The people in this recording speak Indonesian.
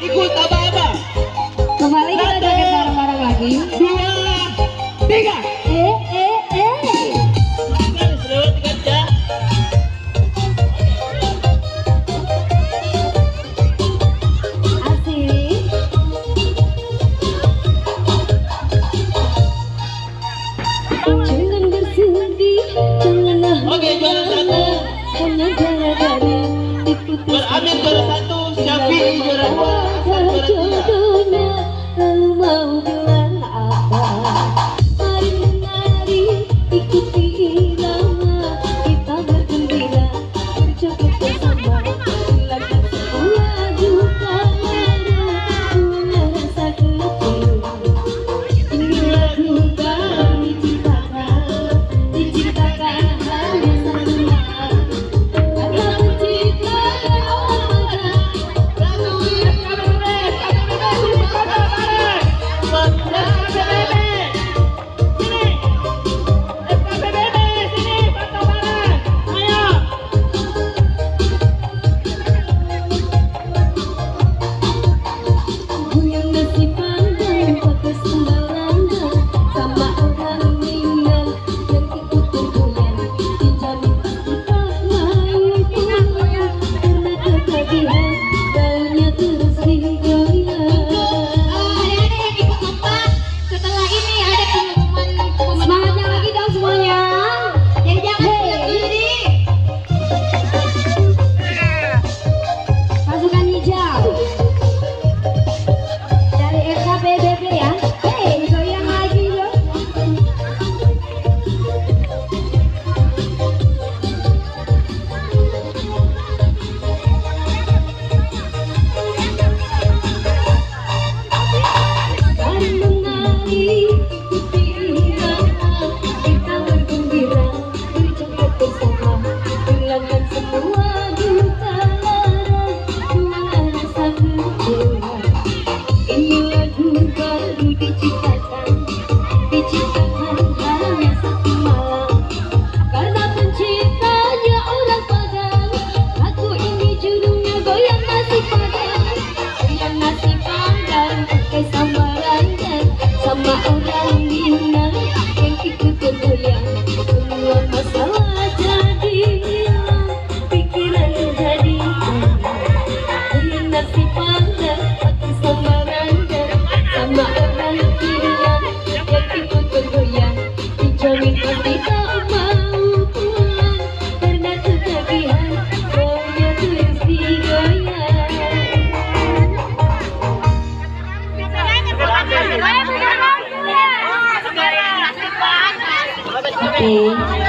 ikut apa-apa. Kembali kita joget bareng-bareng lagi. 2, 3. Garis lewat ganja. Asik. Jangan bersedih, janganlah Oke, juara 1. hanya gara-gara diputus. Beramin juara 1, Syafi'i juara 2, Hasan juara 3. Jodohnya lalu mau bilang apa? Mari menari, ikuti irama, kita bergembira, berjoget bersama, hilangkan semua duka lara, semua rasa kecewa. Ini lagu baru diciptakan hanya satu malam, karena penciptakan orang yang masih pandang pakai sendal landang sama orang meninggal yang ikut bergoyang, dijamin pasti tak mau pulang karena ketagihan daunnya terus digoyang. Adik-adik yang ikut lomba, setelah ini ada pengumuman. Semangatnya lagi dong semuanya. Jadi jangan pulang diri. Pasukan hijau dari FKPBP ya. Hei, goyang lagi dong. Mari menari, ikuti irama, kita bergembira, berjoget bersama, hilangkan semua duka lara, semua rasa kecewa. Ini lagu baru diciptakan hanya satu malam, karena penciptanya orang Padang. Lagu ini judulnya Goyang Nasi Padang. Goyang nasi Padang pakai sambal rendang sama orang Minang yang ikut bergoyang. Semua masalah jadi hilang, pikiran jadi tenang. Goyang nasi Padang pakai sambal rendang sama orang Minang yang ikut bergoyang. Dijamin pasti tak mau pulang karena ketagihan maunya terus digoyang. Oke.